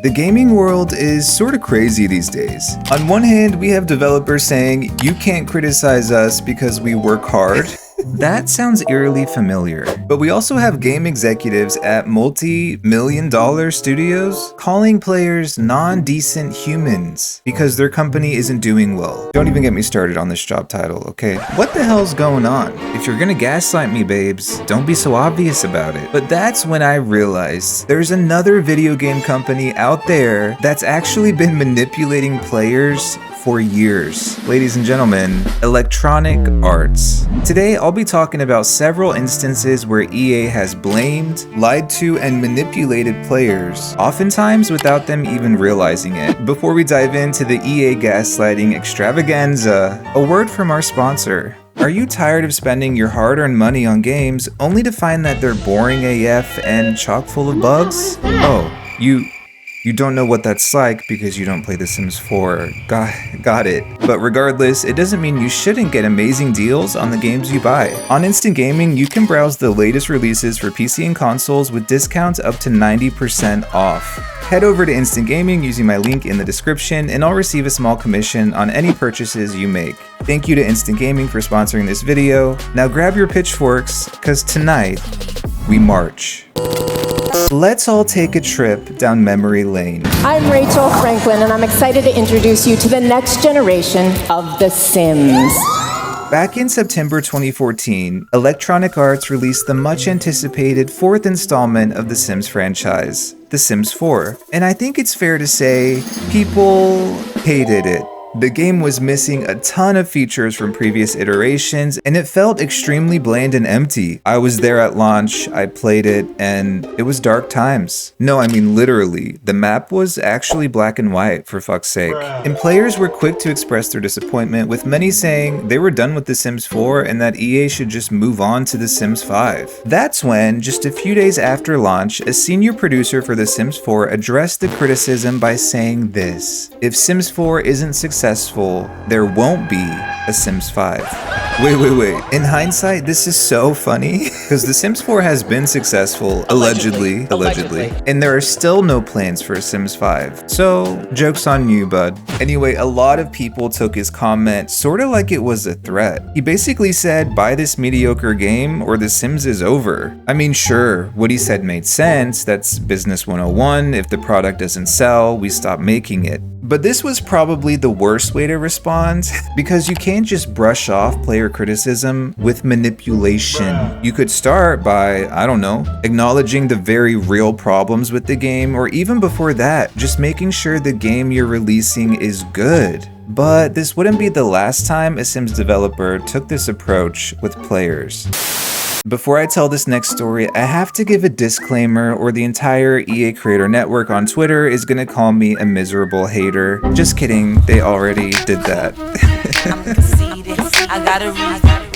The gaming world is sort of crazy these days. On one hand, we have developers saying, you can't criticize us because we work hard. That sounds eerily familiar. But we also have game executives at multi-million-dollar studios calling players non-decent humans because their company isn't doing well. Don't even get me started on this job title, okay? What the hell's going on? If you're gonna gaslight me, babes, don't be so obvious about it. But that's when I realized there's another video game company out there that's actually been manipulating players for years. Ladies and gentlemen, Electronic Arts. Today, I'll be talking about several instances where EA has blamed, lied to, and manipulated players, oftentimes without them even realizing it. Before we dive into the EA gaslighting extravaganza, a word from our sponsor. Are you tired of spending your hard-earned money on games only to find that they're boring AF and chock full of bugs? Oh, you don't know what that's like because you don't play The Sims 4. Got it. But regardless, it doesn't mean you shouldn't get amazing deals on the games you buy. On Instant Gaming, you can browse the latest releases for PC and consoles with discounts up to 90% off. Head over to Instant Gaming using my link in the description and I'll receive a small commission on any purchases you make. Thank you to Instant Gaming for sponsoring this video. Now grab your pitchforks, cause tonight, we march. Let's all take a trip down memory lane. I'm Rachel Franklin, and I'm excited to introduce you to the next generation of The Sims. Back in September 2014, Electronic Arts released the much-anticipated fourth installment of the Sims franchise, The Sims 4. And I think it's fair to say, people hated it. The game was missing a ton of features from previous iterations, and it felt extremely bland and empty. I was there at launch, I played it, and it was dark times. No, I mean literally. The map was actually black and white, for fuck's sake. And players were quick to express their disappointment, with many saying they were done with The Sims 4 and that EA should just move on to The Sims 5. That's when, just a few days after launch, a senior producer for The Sims 4 addressed the criticism by saying this: if Sims 4 isn't successful, there won't be a Sims 5. Wait. In hindsight, this is so funny because The Sims 4 has been successful, allegedly, and there are still no plans for a Sims 5. So, joke's on you, bud. Anyway, a lot of people took his comment sort of like it was a threat. He basically said, buy this mediocre game or The Sims is over. I mean, sure, what he said made sense. That's business 101. If the product doesn't sell, we stop making it. But this was probably the worst way to respond because you can't just brush off player criticism with manipulation. You could start by, I don't know, acknowledging the very real problems with the game, or even before that, just making sure the game you're releasing is good. But this wouldn't be the last time a Sims developer took this approach with players. Before I tell this next story, I have to give a disclaimer or the entire EA Creator Network on Twitter is gonna call me a miserable hater. Just kidding, they already did that.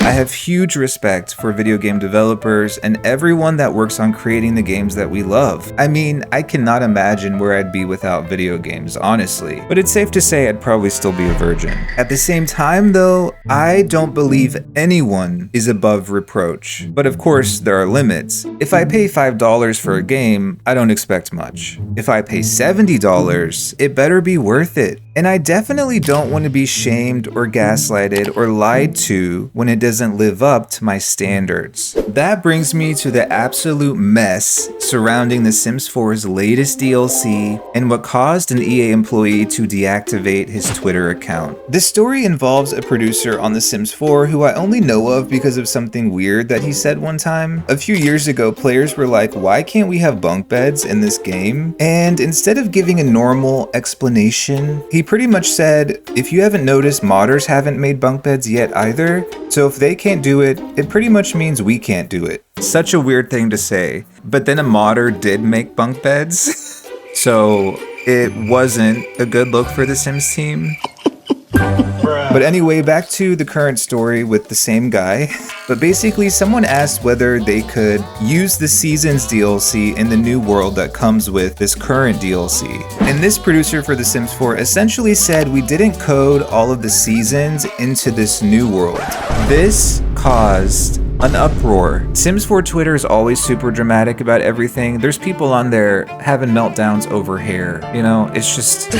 I have huge respect for video game developers and everyone that works on creating the games that we love. I mean, I cannot imagine where I'd be without video games, honestly. But it's safe to say I'd probably still be a virgin. At the same time though, I don't believe anyone is above reproach. But of course, there are limits. If I pay $5 for a game, I don't expect much. If I pay $70, it better be worth it. And I definitely don't want to be shamed or gaslighted or lied to when it doesn't live up to my standards. That brings me to the absolute mess surrounding The Sims 4's latest DLC and what caused an EA employee to deactivate his Twitter account. This story involves a producer on The Sims 4 who I only know of because of something weird that he said one time. A few years ago, players were like, why can't we have bunk beds in this game? And instead of giving a normal explanation, he pretty much said, if you haven't noticed, modders haven't made bunk beds yet either, so if they can't do it, it pretty much means we can't do it. Such a weird thing to say, but then a modder did make bunk beds, so it wasn't a good look for the Sims team. But anyway, back to the current story with the same guy. But basically, someone asked whether they could use the Seasons DLC in the new world that comes with this current DLC. And this producer for The Sims 4 essentially said we didn't code all of the seasons into this new world. This caused An uproar. Sims 4 Twitter is always super dramatic about everything. There's people on there having meltdowns over hair. You know, it's just...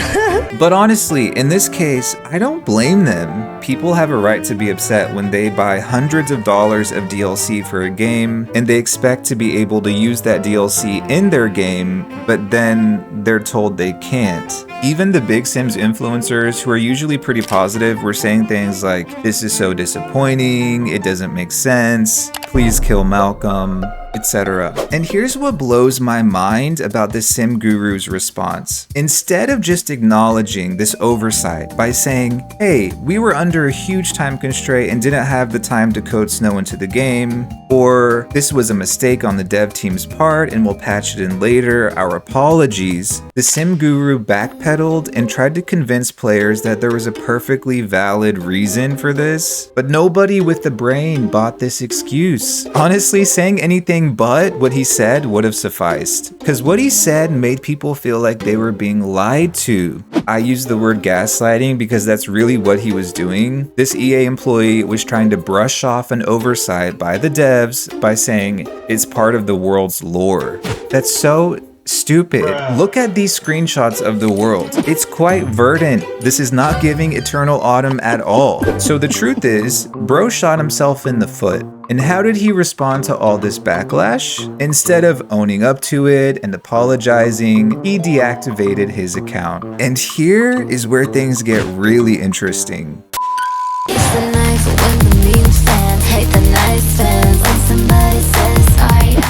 But honestly, in this case, I don't blame them. People have a right to be upset when they buy hundreds of dollars of DLC for a game, and they expect to be able to use that DLC in their game, but then they're told they can't. Even the big Sims influencers, who are usually pretty positive, were saying things like, "This is so disappointing, it doesn't make sense, please kill Malcolm," etc. And here's what blows my mind about the Sim Guru's response. Instead of just acknowledging this oversight by saying, "Hey, we were under a huge time constraint and didn't have the time to code Snow into the game," or "This was a mistake on the dev team's part and we'll patch it in later, our apologies," the Sim Guru backpedaled and tried to convince players that there was a perfectly valid reason for this. But nobody with the brain bought this excuse. Honestly, saying anything but what he said would have sufficed, because what he said made people feel like they were being lied to. I use the word gaslighting because that's really what he was doing. This EA employee was trying to brush off an oversight by the devs by saying it's part of the world's lore. That's so stupid. Look at these screenshots of the world. It's quite verdant. This is not giving Eternal Autumn at all. So the truth is, bro shot himself in the foot. And how did he respond to all this backlash? Instead of owning up to it and apologizing, he deactivated his account. And here is where things get really interesting.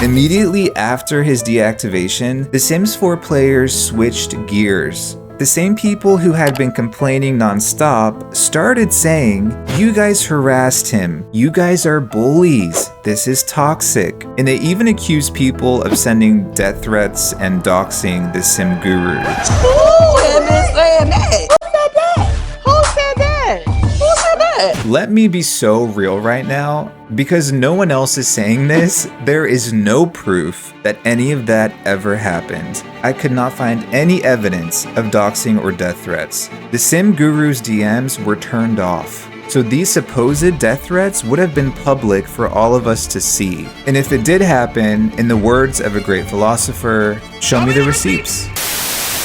Immediately after his deactivation, the Sims 4 players switched gears. The same people who had been complaining non-stop started saying, "You guys harassed him. You guys are bullies. This is toxic." And they even accused people of sending death threats and doxing the Sim Guru. Who had been saying that? Who said that? Who said that? Who said that? Let me be so real right now. Because no one else is saying this, there is no proof that any of that ever happened. I could not find any evidence of doxing or death threats. The Sim Guru's DMs were turned off. So these supposed death threats would have been public for all of us to see. And if it did happen, in the words of a great philosopher, show me the receipts.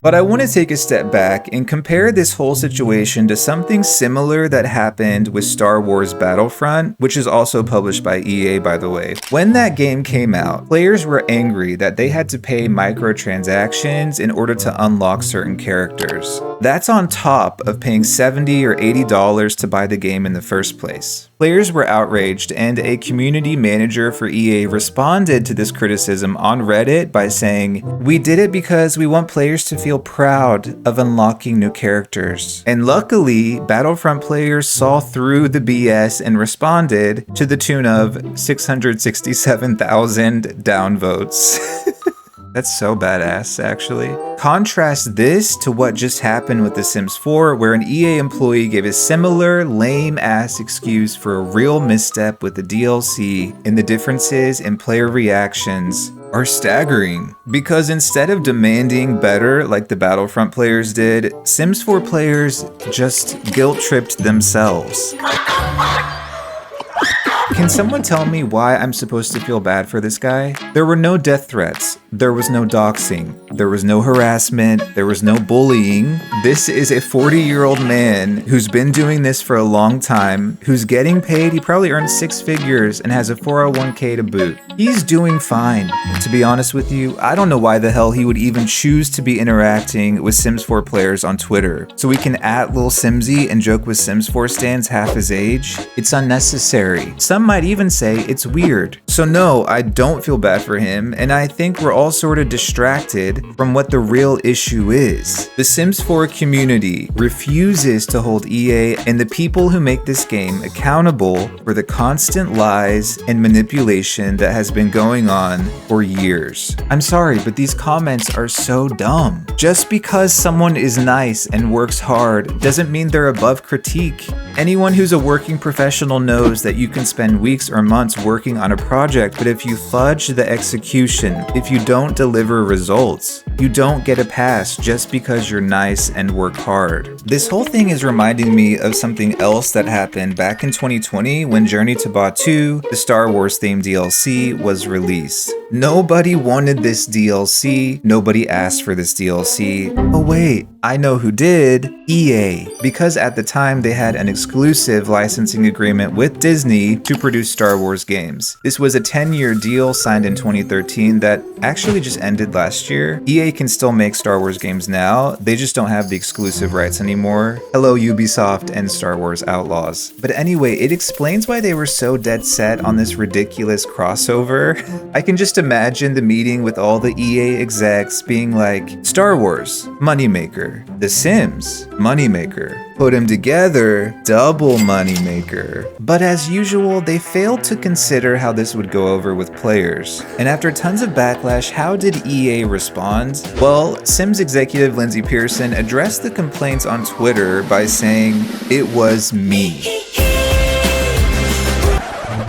But I want to take a step back and compare this whole situation to something similar that happened with Star Wars Battlefront, which is also published by EA, by the way. When that game came out, players were angry that they had to pay microtransactions in order to unlock certain characters. That's on top of paying $70 or $80 to buy the game in the first place. Players were outraged, and a community manager for EA responded to this criticism on Reddit by saying, "We did it because we want players to feel proud of unlocking new characters." And luckily, Battlefront players saw through the BS and responded to the tune of 667,000 downvotes. That's so badass, actually. Contrast this to what just happened with The Sims 4, where an EA employee gave a similar lame-ass excuse for a real misstep with the DLC, and the differences in player reactions are staggering. Because instead of demanding better like the Battlefront players did, Sims 4 players just guilt-tripped themselves. Can someone tell me why I'm supposed to feel bad for this guy? There were no death threats. There was no doxing. There was no harassment. There was no bullying. This is a 40-year-old man who's been doing this for a long time, who's getting paid. He probably earns 6 figures and has a 401k to boot. He's doing fine. To be honest with you, I don't know why the hell he would even choose to be interacting with Sims 4 players on Twitter. So we can @ Lil Simsy and joke with Sims 4 stans half his age. It's unnecessary. Some might even say it's weird. So no, I don't feel bad for him, and I think we're all sort of distracted from what the real issue is. The Sims 4 community refuses to hold EA and the people who make this game accountable for the constant lies and manipulation that has been going on for years. I'm sorry, but these comments are so dumb. Just because someone is nice and works hard doesn't mean they're above critique. Anyone who's a working professional knows that you can spend weeks or months working on a project, but if you fudge the execution, if you don't deliver results. You don't get a pass just because you're nice and work hard. This whole thing is reminding me of something else that happened back in 2020 when Journey to Batuu, the Star Wars themed DLC, was released. Nobody wanted this DLC, nobody asked for this DLC. Oh wait, I know who did. EA, because at the time they had an exclusive licensing agreement with Disney to produce Star Wars games. This was a 10-year deal signed in 2013 that actually just ended last year. EA can still make Star Wars games now, they just don't have the exclusive rights anymore. Hello Ubisoft and Star Wars Outlaws. But anyway, it explains why they were so dead set on this ridiculous crossover. I can just imagine the meeting with all the EA execs being like, Star Wars, moneymaker. The Sims, moneymaker. Put them together, double moneymaker. But as usual, they failed to consider how this would go over with players. And after tons of backlash, how did EA respond? Well, Sims executive Lindsay Pearson addressed the complaints on Twitter by saying, "It was me."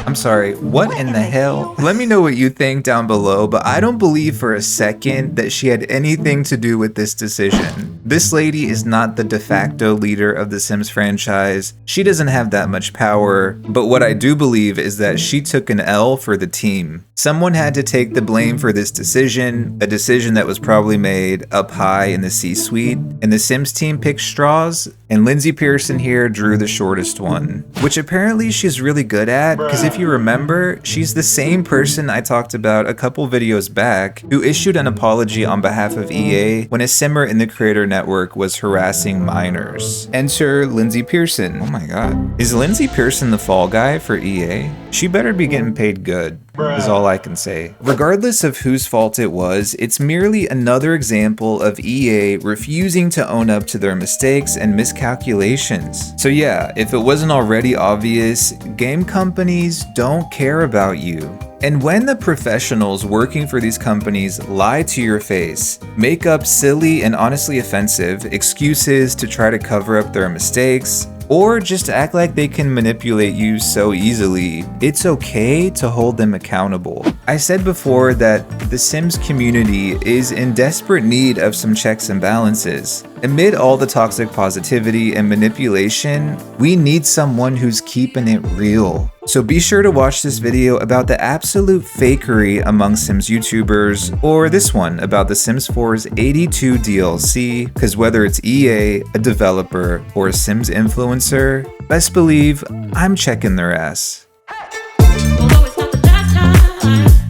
I'm sorry, what in the hell? Let me know what you think down below, but I don't believe for a second that she had anything to do with this decision. This lady is not the de facto leader of the Sims franchise. She doesn't have that much power, but what I do believe is that she took an L for the team. Someone had to take the blame for this decision, a decision that was probably made up high in the C-suite, and the Sims team picked straws, and Lindsay Pearson here drew the shortest one, which apparently she's really good at, because if you remember, she's the same person I talked about a couple videos back who issued an apology on behalf of EA when a simmer in the creator network was harassing minors. Enter Lindsay Pearson. Oh my god. Is Lindsay Pearson the fall guy for EA? She better be getting paid good, is all I can say. Regardless of whose fault it was, it's merely another example of EA refusing to own up to their mistakes and miscalculations. So yeah, if it wasn't already obvious, game companies don't care about you. And when the professionals working for these companies lie to your face, make up silly and honestly offensive excuses to try to cover up their mistakes, or just act like they can manipulate you so easily, it's okay to hold them accountable. I said before that the Sims community is in desperate need of some checks and balances. Amid all the toxic positivity and manipulation, we need someone who's keeping it real. So be sure to watch this video about the absolute fakery among Sims YouTubers, or this one about the Sims 4's 82 DLC, because whether it's EA, a developer, or a Sims influencer, best believe I'm checking their ass. Although it's not the last time.